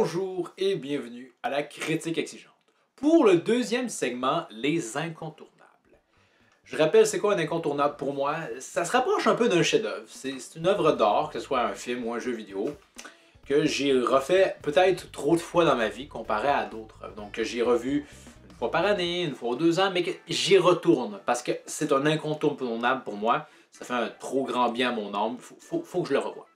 Bonjour et bienvenue à la Critique Exigeante. Pour le deuxième segment, les incontournables. Je rappelle, c'est quoi un incontournable pour moi? Ça se rapproche un peu d'un chef-d'œuvre. C'est une œuvre d'art, que ce soit un film ou un jeu vidéo, que j'ai refait peut-être trop de fois dans ma vie comparé à d'autres œuvres. Donc j'ai revu une fois par année, une fois aux 2 ans, mais que j'y retourne parce que c'est un incontournable pour moi. Ça fait un trop grand bien à mon âme, faut que je le revoie.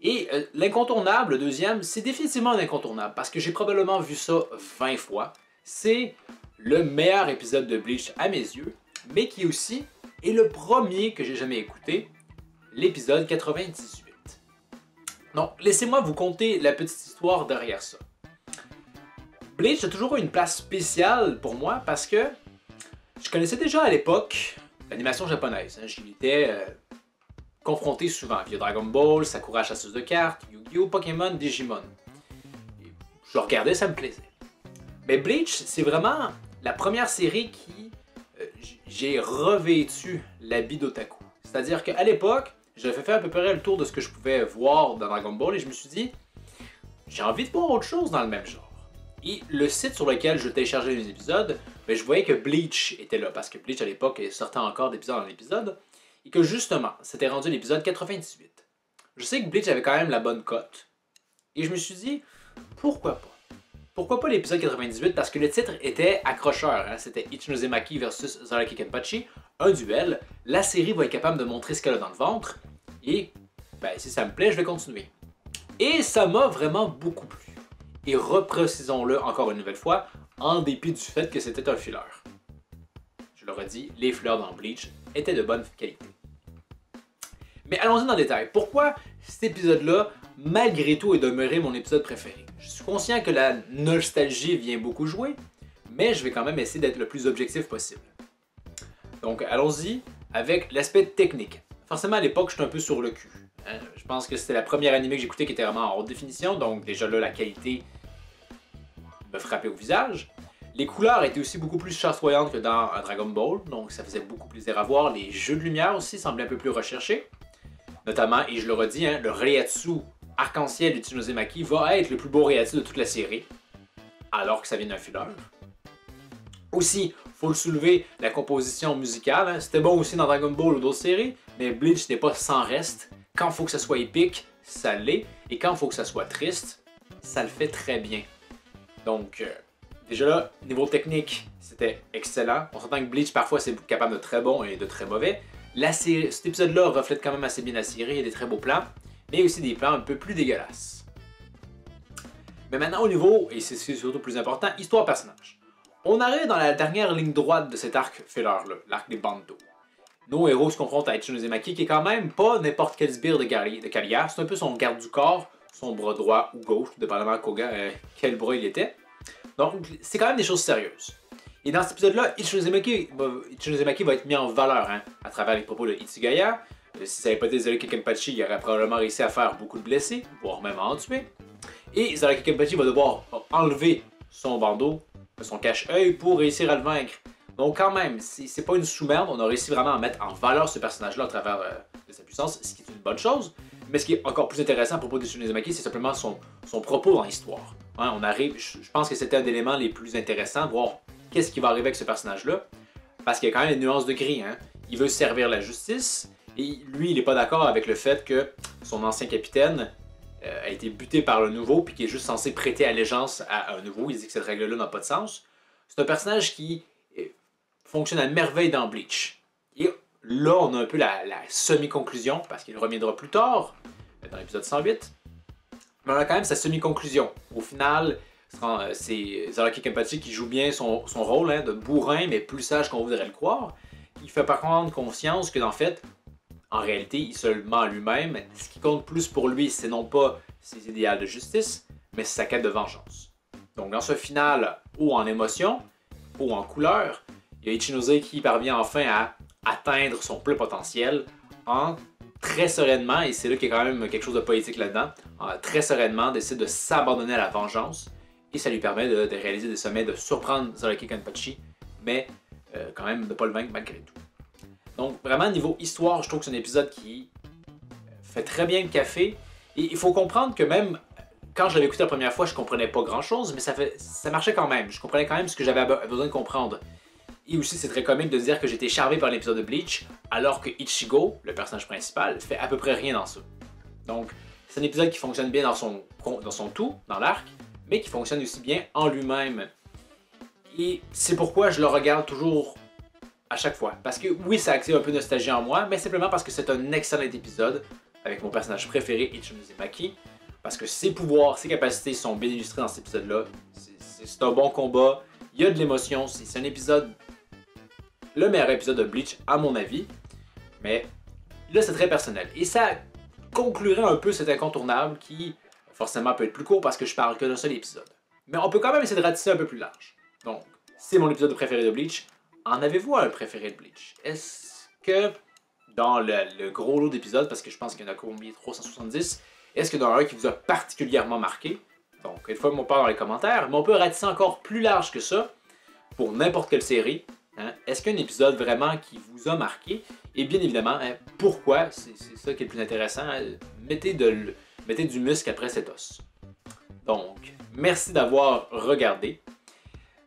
Et l'incontournable, le deuxième, c'est définitivement un incontournable parce que j'ai probablement vu ça 20 fois. C'est le meilleur épisode de Bleach à mes yeux, mais qui aussi est le premier que j'ai jamais écouté, l'épisode 98. Donc, laissez-moi vous conter la petite histoire derrière ça. Bleach a toujours eu une place spéciale pour moi parce que je connaissais déjà à l'époque l'animation japonaise. J'y étais confronté souvent via Dragon Ball, Sakura chasseuse de cartes, Yu-Gi-Oh, Pokémon, Digimon. Et je regardais, ça me plaisait. Mais Bleach, c'est vraiment la première série qui j'ai revêtu l'habit d'otaku. C'est-à-dire qu'à l'époque, j'avais fait à peu près le tour de ce que je pouvais voir dans Dragon Ball et je me suis dit, j'ai envie de voir autre chose dans le même genre. Et le site sur lequel je téléchargeais les épisodes, ben, je voyais que Bleach était là, parce que Bleach à l'époque sortait encore d'épisode en épisode, et que justement, c'était rendu l'épisode 98. Je sais que Bleach avait quand même la bonne cote, et je me suis dit, pourquoi pas? Pourquoi pas l'épisode 98? Parce que le titre était accrocheur, hein? C'était Ichinozemaki versus Zaraki Kenpachi, un duel, la série va être capable de montrer ce qu'elle a dans le ventre, et ben, si ça me plaît, je vais continuer. Et ça m'a vraiment beaucoup plu. Et reprécisons-le encore une nouvelle fois, en dépit du fait que c'était un filler. Je le redis, les fleurs dans Bleach étaient de bonne qualité. Mais allons-y dans le détail. Pourquoi cet épisode-là, malgré tout, est demeuré mon épisode préféré? Je suis conscient que la nostalgie vient beaucoup jouer, mais je vais quand même essayer d'être le plus objectif possible. Donc allons-y avec l'aspect technique. Forcément à l'époque, j'étais un peu sur le cul. Je pense que c'était la première animée que j'écoutais qui était vraiment en haute définition, donc déjà là, la qualité me frappait au visage. Les couleurs étaient aussi beaucoup plus chatoyantes que dans Dragon Ball, donc ça faisait beaucoup plaisir à voir. Les jeux de lumière aussi semblaient un peu plus recherchés. Notamment, et je le redis, le Reiatsu arc-en-ciel d'Ichinozemaki va être le plus beau Reiatsu de toute la série, alors que ça vient d'un filler. Aussi, faut le soulever, la composition musicale, c'était bon aussi dans Dragon Ball ou d'autres séries, mais Bleach n'est pas sans reste. Quand il faut que ça soit épique, ça l'est, et quand il faut que ça soit triste, ça le fait très bien. Donc, déjà là, niveau technique, c'était excellent. On s'entend que Bleach, parfois, c'est capable de très bon et de très mauvais. Cet épisode-là reflète quand même assez bien la série, il y a des très beaux plans, mais aussi des plans un peu plus dégueulasses. Mais maintenant, au niveau, et c'est surtout le plus important, histoire-personnage. On arrive dans la dernière ligne droite de cet arc filler-là, l'arc des Bandos. Nos héros se confrontent à Ichinozemaki, qui est quand même pas n'importe quel sbire de carrière. C'est un peu son garde du corps, son bras droit ou gauche, dépendamment quel bras il était. Donc, c'est quand même des choses sérieuses. Et dans cet épisode-là, Ichinozemaki va être mis en valeur à travers les propos de Hitsugaya. Si ça n'avait pas été Zaraki Kenpachi, il aurait probablement réussi à faire beaucoup de blessés, voire même à en tuer. Et Zaraki Kenpachi va devoir enlever son bandeau, son cache-œil, pour réussir à le vaincre. Donc quand même, c'est pas une sous-merde, on a réussi vraiment à mettre en valeur ce personnage-là à travers de sa puissance, ce qui est une bonne chose. Mais ce qui est encore plus intéressant à propos de Ichinozemaki, c'est simplement son propos dans l'histoire. Je pense que c'était un des éléments les plus intéressants, voir qu'est-ce qui va arriver avec ce personnage-là. Parce qu'il y a quand même une nuance de gris. Il veut servir la justice, et lui, il n'est pas d'accord avec le fait que son ancien capitaine a été buté par le nouveau, puis qu'il est juste censé prêter allégeance à un nouveau. Il dit que cette règle-là n'a pas de sens. C'est un personnage qui fonctionne à merveille dans Bleach. Et là, on a un peu la semi-conclusion, parce qu'il reviendra plus tard, dans l'épisode 108. Mais on a quand même sa semi-conclusion. Au final, c'est Zaraki Kenpachi qui joue bien son rôle de bourrin, mais plus sage qu'on voudrait le croire. Il fait par contre conscience que, en fait, en réalité, il se ment lui-même. Ce qui compte plus pour lui, c'est non pas ses idéaux de justice, mais sa quête de vengeance. Donc dans ce final, haut en émotion, haut en couleur, il y a Ichinose qui parvient enfin à atteindre son plein potentiel en très sereinement, et c'est là qu'il y a quand même quelque chose de poétique là-dedans, très sereinement décide de s'abandonner à la vengeance, et ça lui permet de réaliser des sommets, de surprendre Zaraki Kenpachi, mais quand même de ne pas le vaincre malgré tout. Donc vraiment, niveau histoire, je trouve que c'est un épisode qui fait très bien le café, et il faut comprendre que même quand je l'avais écouté la première fois, je comprenais pas grand-chose, mais ça marchait quand même. Je comprenais quand même ce que j'avais besoin de comprendre. Et aussi, c'est très comique de dire que j'étais charmé par l'épisode de Bleach, alors que Ichigo, le personnage principal, fait à peu près rien dans ça. Donc, c'est un épisode qui fonctionne bien dans son tout, dans l'arc, mais qui fonctionne aussi bien en lui-même. Et c'est pourquoi je le regarde toujours à chaque fois. Parce que oui, ça active un peu de nostalgie en moi, mais simplement parce que c'est un excellent épisode, avec mon personnage préféré, Ichino Uzumaki, parce que ses pouvoirs, ses capacités sont bien illustrées dans cet épisode-là. C'est un bon combat, il y a de l'émotion, c'est un épisode, le meilleur épisode de Bleach à mon avis, mais là c'est très personnel. Et ça conclurait un peu cet incontournable qui forcément peut être plus court parce que je parle que d'un seul épisode. Mais on peut quand même essayer de ratisser un peu plus large. Donc, c'est mon épisode préféré de Bleach. En avez-vous un préféré de Bleach? Est-ce que dans le gros lot d'épisodes, parce que je pense qu'il y en a combien 370, est-ce que dans un qui vous a particulièrement marqué? Donc, une fois mon part dans les commentaires, mais on peut ratisser encore plus large que ça pour n'importe quelle série. Hein? Est-ce qu'un épisode vraiment qui vous a marqué? Et bien évidemment, hein, pourquoi? C'est ça qui est le plus intéressant. Hein? Mettez du muscle après cet os. Donc, merci d'avoir regardé.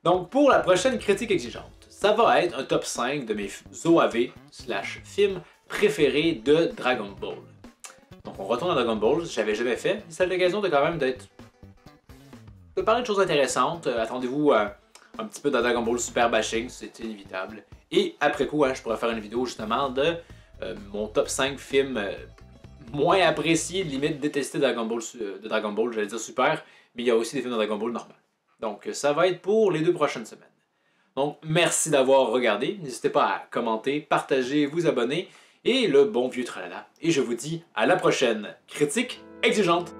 Donc, pour la prochaine critique exigeante, ça va être un top 5 de mes OAV/films préférés de Dragon Ball. Donc, on retourne à Dragon Ball, j'avais jamais fait. C'est l'occasion de quand même de parler de choses intéressantes. Attendez-vous à un petit peu de Dragon Ball Super Bashing, c'est inévitable. Et après coup, hein, je pourrais faire une vidéo justement de mon top 5 films moins appréciés, limite détestés de Dragon Ball, j'allais dire Super, mais il y a aussi des films de Dragon Ball normal. Donc ça va être pour les 2 prochaines semaines. Donc merci d'avoir regardé, n'hésitez pas à commenter, partager, vous abonner, et le bon vieux tralala. Et je vous dis à la prochaine critique exigeante!